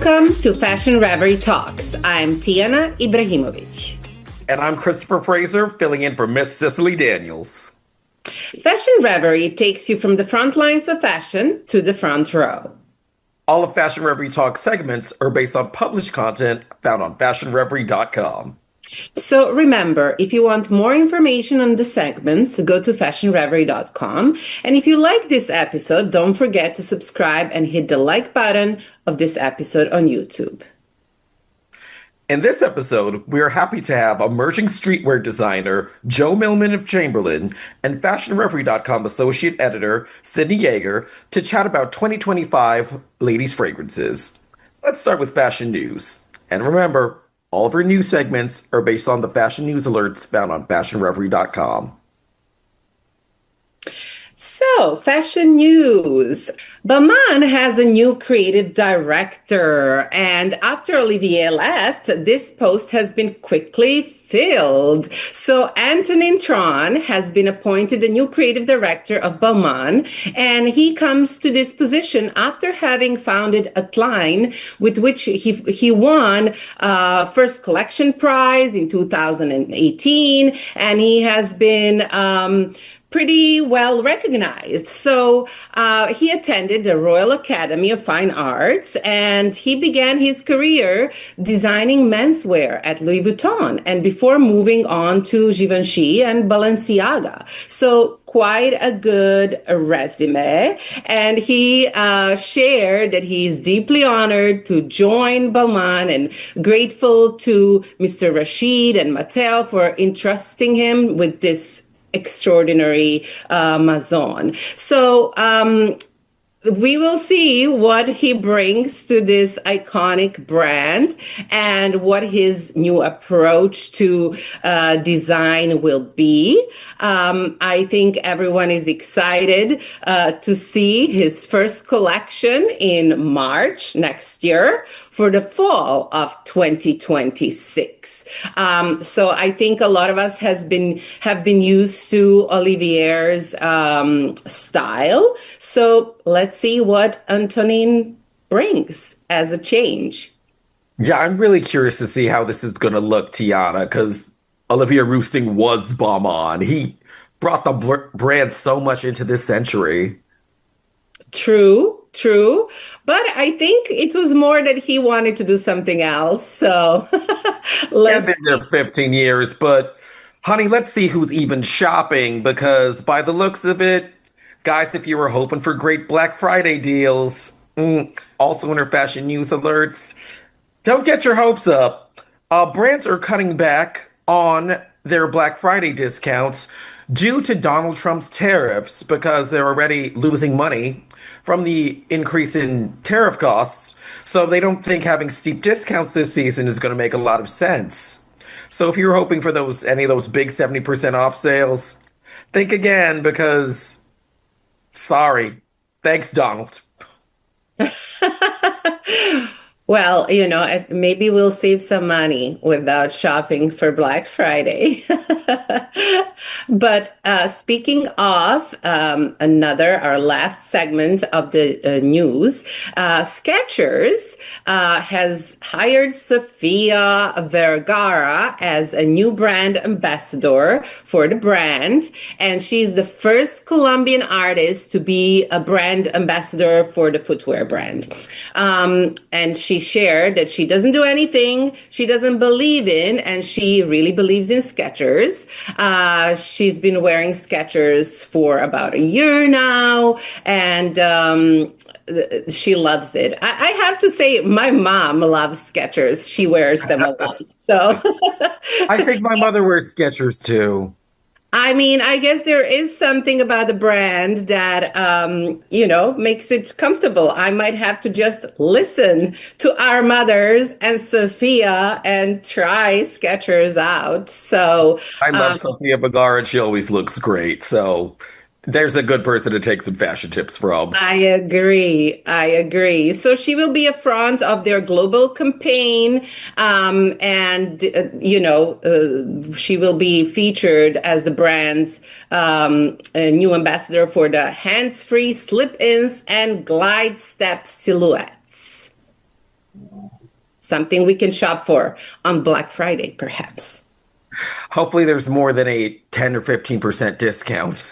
Welcome to Fashion Reverie Talks. I'm Tiana Ibrahimovic. And I'm Christopher Fraser, filling in for Miss Cicely Daniels. Fashion Reverie takes you from the front lines of fashion to the front row. All of Fashion Reverie Talk segments are based on published content found on fashionreverie.com. So remember, if you want more information on the segments, go to fashionreverie.com. And if you like this episode, don't forget to subscribe and hit the like button of this episode on YouTube. In this episode, we are happy to have emerging streetwear designer Joe Millman of Chamberlin and fashionreverie.com associate editor Sydney Yeager to chat about 2025 ladies' fragrances. Let's start with fashion news. And remember, all of our news segments are based on the fashion news alerts found on fashionreverie.com. So, fashion news. Balmain has a new creative director, and after Olivier left, this post has been quickly filled. So, Antonin Tron has been appointed the new creative director of Balmain, and he comes to this position after having founded Outline, with which he won first collection prize in 2018, and he has been pretty well recognized. So he attended the Royal Academy of Fine Arts, and he began his career designing menswear at Louis Vuitton, and before moving on to Givenchy and Balenciaga. So quite a good resume. And he shared that he's deeply honored to join Balmain and grateful to Mr. Rashid and Mattel for entrusting him with this extraordinary Maison. So we will see what he brings to this iconic brand and what his new approach to design will be. I think everyone is excited to see his first collection in March next year for the fall of 2026. So I think a lot of us have been used to Olivier's style. So let's see what Antonin brings as a change. Yeah, I'm really curious to see how this is going to look, Tiana, because Olivier Rousteing was Balmain. He brought the brand so much into this century. True. But I think it was more that he wanted to do something else. So let's... been there 15 years, but honey, let's see who's even shopping, because by the looks of it, guys, if you were hoping for great Black Friday deals, also in our fashion news alerts, don't get your hopes up. Brands are cutting back on their Black Friday discounts due to Donald Trump's tariffs, because they're already losing money from the increase in tariff costs. So they don't think having steep discounts this season is going to make a lot of sense. So if you're hoping for any of those big 70% off sales, think again, because sorry. Thanks, Donald. Well, maybe we'll save some money without shopping for Black Friday. But speaking of our last segment of the news, Skechers has hired Sofia Vergara as a new brand ambassador for the brand. And she's the first Colombian artist to be a brand ambassador for the footwear brand. And she shared that she doesn't do anything she doesn't believe in, and she really believes in Skechers. She's been wearing Skechers for about a year now, and she loves it. I have to say, my mom loves Skechers. She wears them a lot. So I think my mother wears Skechers too. I mean, I guess there is something about the brand that, makes it comfortable. I might have to just listen to our mothers and Sophia and try Skechers out. So I love Sofia Vergara. She always looks great. So there's a good person to take some fashion tips from. I agree. So she will be a front of their global campaign. She will be featured as the brand's new ambassador for the hands-free slip-ins and glide step silhouettes. Something we can shop for on Black Friday, perhaps. Hopefully, there's more than a 10 or 15% discount.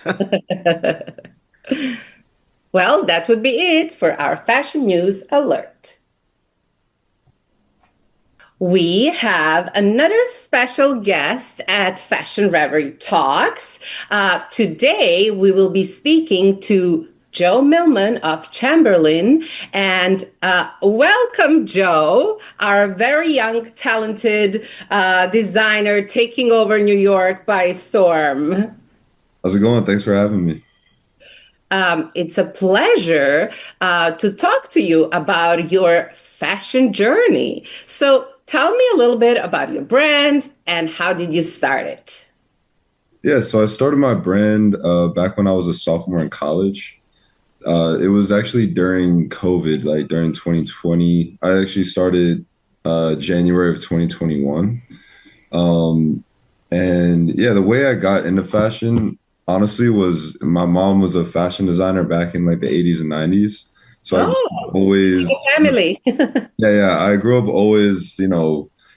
Well, that would be it for our fashion news alert. We have another special guest at Fashion Reverie Talks. Today, we will be speaking to Joe Millman of Chamberlin. And welcome, Joe, our very young, talented designer taking over New York by storm. How's it going? Thanks for having me. It's a pleasure to talk to you about your fashion journey. So tell me a little bit about your brand and how did you start it? Yeah, so I started my brand back when I was a sophomore in college. It was actually during COVID, like during 2020. I actually started January of 2021. And yeah, the way I got into fashion, honestly, was my mom was a fashion designer back in like the 80s and 90s. So I always, family. yeah, I grew up always,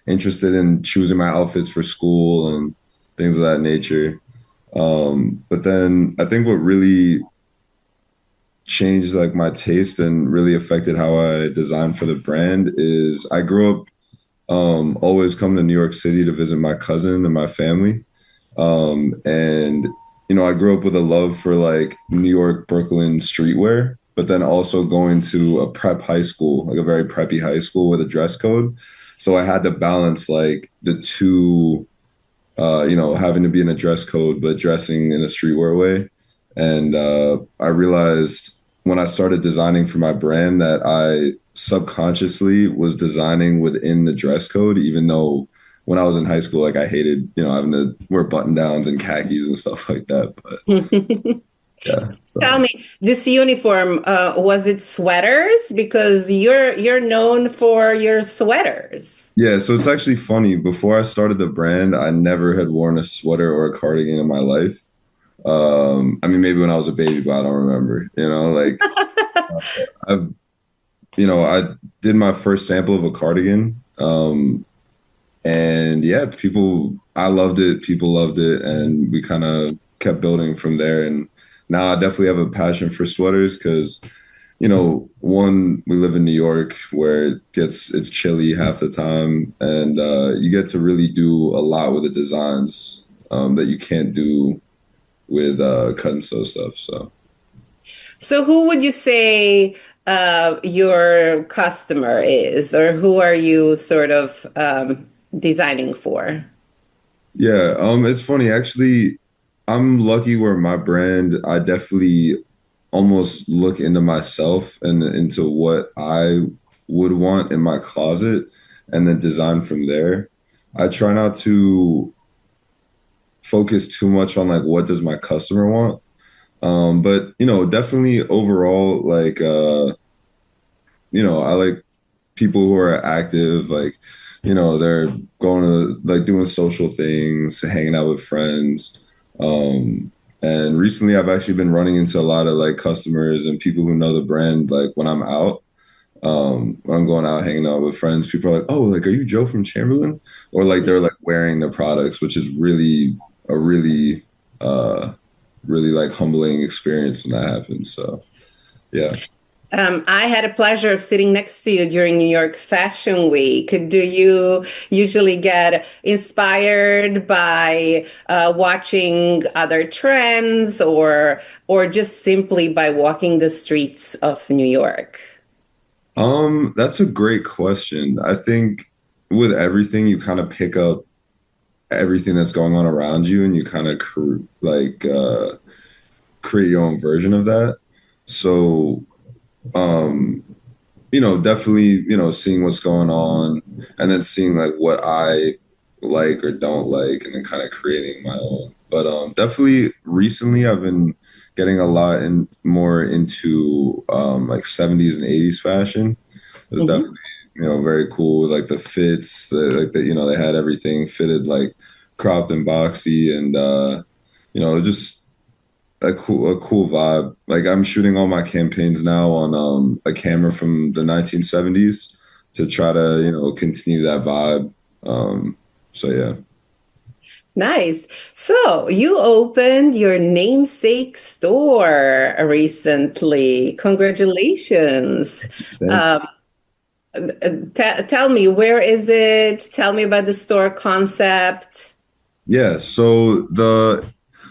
interested in choosing my outfits for school and things of that nature. But then I think what really changed like my taste and really affected how I designed for the brand is I grew up always coming to New York City to visit my cousin and my family. And I grew up with a love for like New York, Brooklyn streetwear, but then also going to a prep high school, like a very preppy high school with a dress code. So I had to balance like the two, having to be in a dress code, but dressing in a streetwear way. And I realized when I started designing for my brand that I subconsciously was designing within the dress code, even though when I was in high school, like I hated, having to wear button downs and khakis and stuff like that. But yeah. So. Tell me, this uniform, was it sweaters? Because you're known for your sweaters. Yeah, so it's actually funny. Before I started the brand, I never had worn a sweater or a cardigan in my life. I mean, maybe when I was a baby, but I don't remember, I did my first sample of a cardigan. And yeah, I loved it. People loved it. And we kind of kept building from there. And now I definitely have a passion for sweaters because, one, we live in New York where it's chilly half the time. And you get to really do a lot with the designs that you can't do with cut and sew stuff. So who would you say your customer is, or who are you sort of designing for? Yeah, it's funny. Actually, I'm lucky where my brand, I definitely almost look into myself and into what I would want in my closet and then design from there. I try not to focus too much on like what does my customer want. But definitely overall, like I like people who are active, like, they're going to like doing social things, hanging out with friends. And recently I've actually been running into a lot of like customers and people who know the brand, like when I'm out. When I'm going out hanging out with friends, people are like, "Oh, like, are you Joe from Chamberlin?" Or like they're like wearing the products, which is really a really like humbling experience when that happens. So yeah. I had a pleasure of sitting next to you during New York Fashion Week. Do you usually get inspired by watching other trends or just simply by walking the streets of New York? That's a great question. I think with everything, you kind of pick up everything that's going on around you and you kind of create your own version of that. So definitely, seeing what's going on and then seeing like what I like or don't like and then kind of creating my own. But definitely recently I've been getting a lot more into like 70s and 80s fashion. It was definitely, very cool with like the fits, they had everything fitted like cropped and boxy and just a cool vibe. Like I'm shooting all my campaigns now on a camera from the 1970s. to try to, continue that vibe. So yeah. Nice. So you opened your namesake store recently. Congratulations. Thank Um, tell me, where is it? Tell me about the store concept. Yeah, so the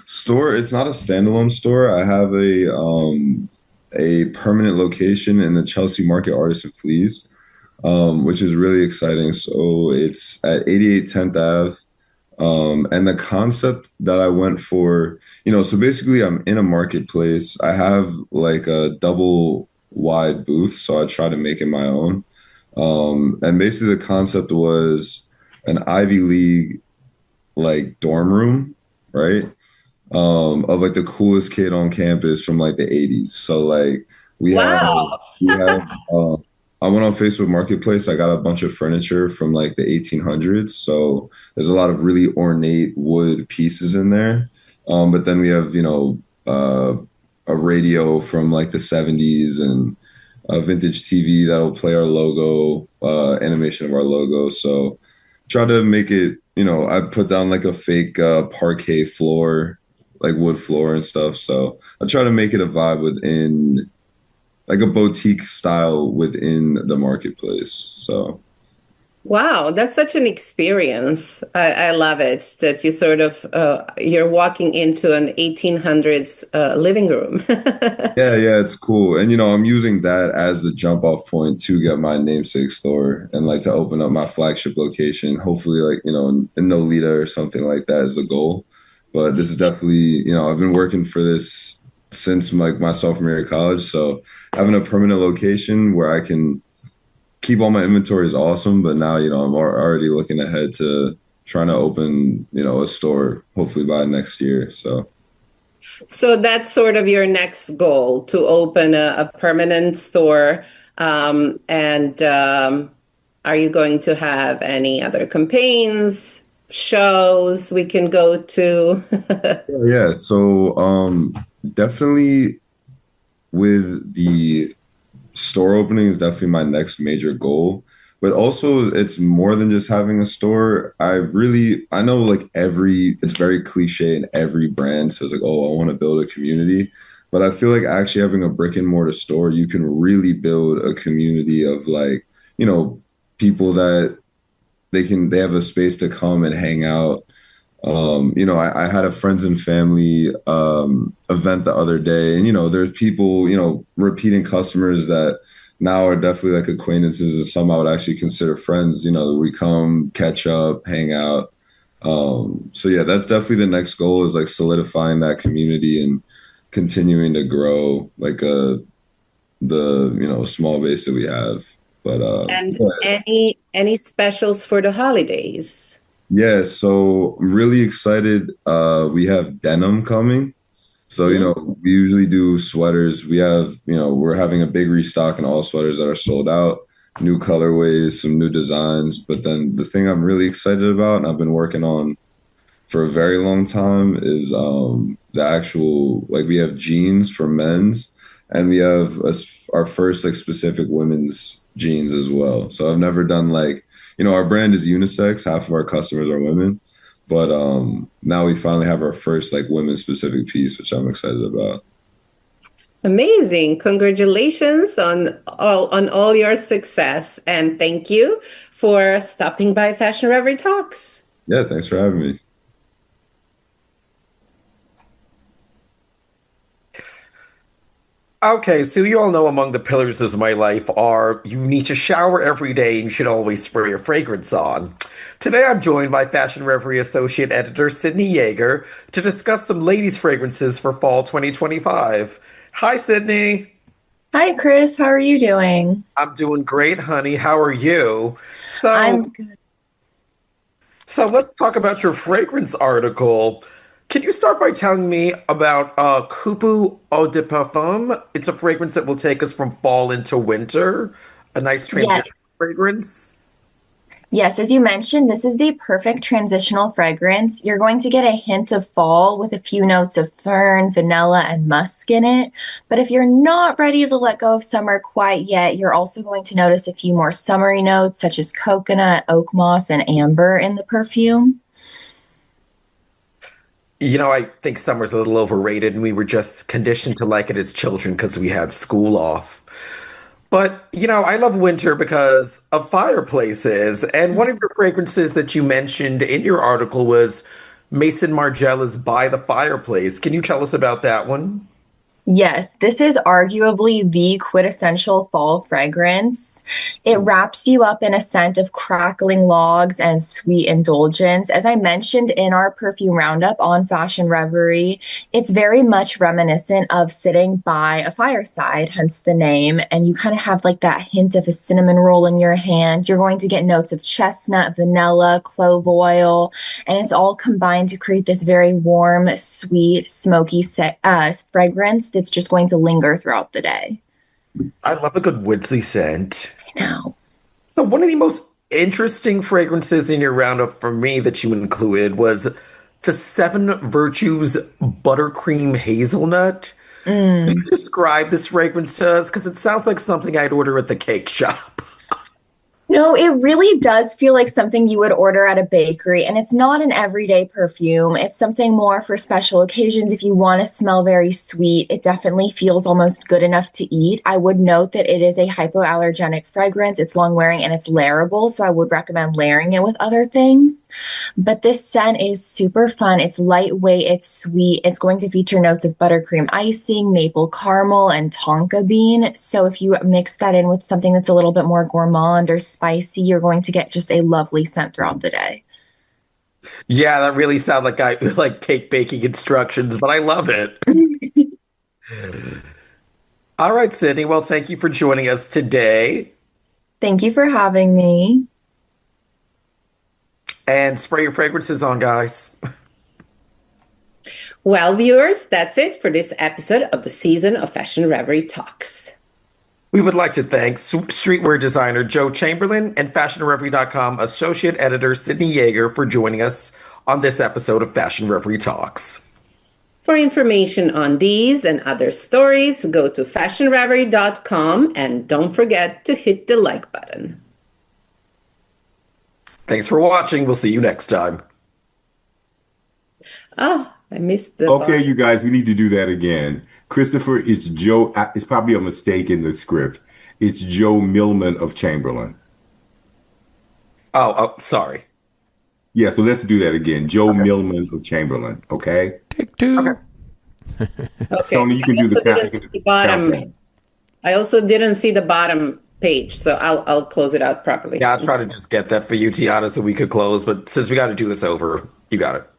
store, it's not a standalone store. I have a permanent location in the Chelsea Market Artisan Fleas, which is really exciting. So it's at 88 10th Ave. And the concept that I went for, so basically I'm in a marketplace. I have like a double wide booth, so I try to make it my own. And basically the concept was an Ivy League like dorm room, right? Of like the coolest kid on campus from like the 80s. So like we have Wow. we have I went on Facebook Marketplace. I got a bunch of furniture from like the 1800s. So there's a lot of really ornate wood pieces in there. But then we have, a radio from like the 70s and a vintage TV that'll play our logo, animation of our logo. So try to make it, I put down like a fake parquet floor, like wood floor and stuff. So I try to make it a vibe within like a boutique style within the marketplace. So Wow, that's such an experience. I love it that you sort of you're walking into an 1800s living room. yeah, it's cool. And I'm using that as the jump off point to get my namesake store and like to open up my flagship location. Hopefully like, in Nolita or something like that is the goal. But this is definitely, I've been working for this since like my sophomore year of college. So having a permanent location where I can keep all my inventory is awesome. But now, I'm already looking ahead to trying to open, a store hopefully by next year. So that's sort of your next goal, to open a permanent store. And are you going to have any other campaigns, shows we can go to? Yeah. So definitely with the store opening is definitely my next major goal. But also it's more than just having a store. I know like it's very cliche and every brand says like, oh, I want to build a community. But I feel like actually having a brick and mortar store, you can really build a community of like, people that they have a space to come and hang out. I had a friends and family event the other day, and there's people, repeating customers that now are definitely like acquaintances and some I would actually consider friends. We come, catch up, hang out. So yeah, that's definitely the next goal is like solidifying that community and continuing to grow like the small base that we have. But And yeah. any specials for the holidays? Yeah, so I'm really excited. We have denim coming. So, Mm. we usually do sweaters. We have, we're having a big restock in all sweaters that are sold out, new colorways, some new designs. But then the thing I'm really excited about, and I've been working on for a very long time, is the actual, like, we have jeans for men's, and we have our first, like, specific women's jeans as well. So I've never done, like, our brand is unisex. Half of our customers are women. But now we finally have our first like women specific piece, which I'm excited about. Amazing. Congratulations on all your success. And thank you for stopping by Fashion Reverie Talks. Yeah, thanks for having me. Okay, so you all know among the pillars of my life are you need to shower every day and you should always spray your fragrance on. Today I'm joined by Fashion Reverie Associate Editor Sydney Yeager to discuss some ladies' fragrances for fall 2025. Hi, Sydney. Hi, Chris. How are you doing? I'm doing great, honey. How are you? So, I'm good. so let's talk about your fragrance article. Can you start by telling me about Coupe Eau de Parfum? It's a fragrance that will take us from fall into winter. A nice Yes. transition fragrance. Yes, as you mentioned, this is the perfect transitional fragrance. You're going to get a hint of fall with a few notes of fern, vanilla, and musk in it. But if you're not ready to let go of summer quite yet, you're also going to notice a few more summery notes such as coconut, oak moss, and amber in the perfume. I think summer's a little overrated, and we were just conditioned to like it as children because we had school off. But, I love winter because of fireplaces. And one of your fragrances that you mentioned in your article was Mason Margiela's By the Fireplace. Can you tell us about that one? Yes, this is arguably the quintessential fall fragrance. It wraps you up in a scent of crackling logs and sweet indulgence. As I mentioned in our perfume roundup on Fashion Reverie, it's very much reminiscent of sitting by a fireside, hence the name. And you kind of have like that hint of a cinnamon roll in your hand. You're going to get notes of chestnut, vanilla, clove oil, and it's all combined to create this very warm, sweet, smoky fragrance that's just going to linger throughout the day. I love a good woodsy scent. I know. So one of the most interesting fragrances in your roundup for me that you included was the Seven Virtues Buttercream Hazelnut. Can you describe this fragrance to us? Because it sounds like something I'd order at the cake shop. No, it really does feel like something you would order at a bakery, and it's not an everyday perfume. It's something more for special occasions. If you want to smell very sweet, it definitely feels almost good enough to eat. I would note that it is a hypoallergenic fragrance. It's long wearing and it's layerable, so I would recommend layering it with other things. But this scent is super fun. It's lightweight, it's sweet. It's going to feature notes of buttercream icing, maple caramel, and tonka bean. So if you mix that in with something that's a little bit more gourmand or spicy, you're going to get just a lovely scent throughout the day. Yeah, that really sounds like I like cake baking instructions, but I love it. All right, Sydney. Well, thank you for joining us today. Thank you for having me. And spray your fragrances on, guys. Well, viewers, that's it for this episode of the season of Fashion Reverie Talks. We would like to thank streetwear designer Joe Chamberlin and FashionReverie.com associate editor Sydney Yeager for joining us on this episode of Fashion Reverie Talks. For information on these and other stories, go to fashionreverie.com and don't forget to hit the like button. Thanks for watching. We'll see you next time. Oh, I missed the... Okay, you guys, we need to do that again. Christopher, it's Joe. It's probably a mistake in the script. It's Joe Millman of Chamberlin. Oh, sorry. Yeah, so let's do that again. Joe Millman of Chamberlin. Okay. Take two. Okay. Okay. Tony, you can do the bottom. I also didn't see the bottom page, so I'll close it out properly. Yeah, I'll try to just get that for you, Tiana, so we could close. But since we got to do this over, you got it.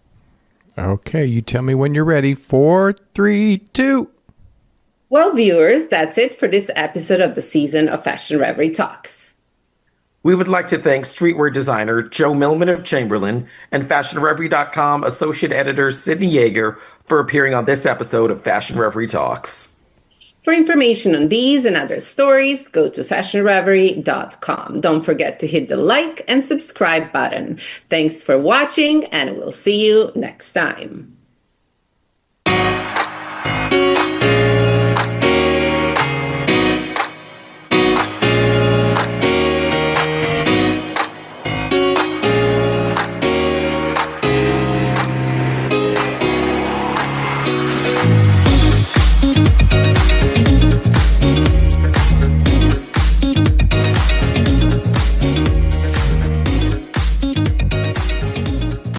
Okay, you tell me when you're ready. 4, 3, 2. Well, viewers, that's it for this episode of the season of Fashion Reverie Talks. We would like to thank streetwear designer Joe Millman of Chamberlin and FashionReverie.com associate editor Sydney Yeager for appearing on this episode of Fashion Reverie Talks. For information on these and other stories, go to fashionreverie.com. Don't forget to hit the like and subscribe button. Thanks for watching, and we'll see you next time.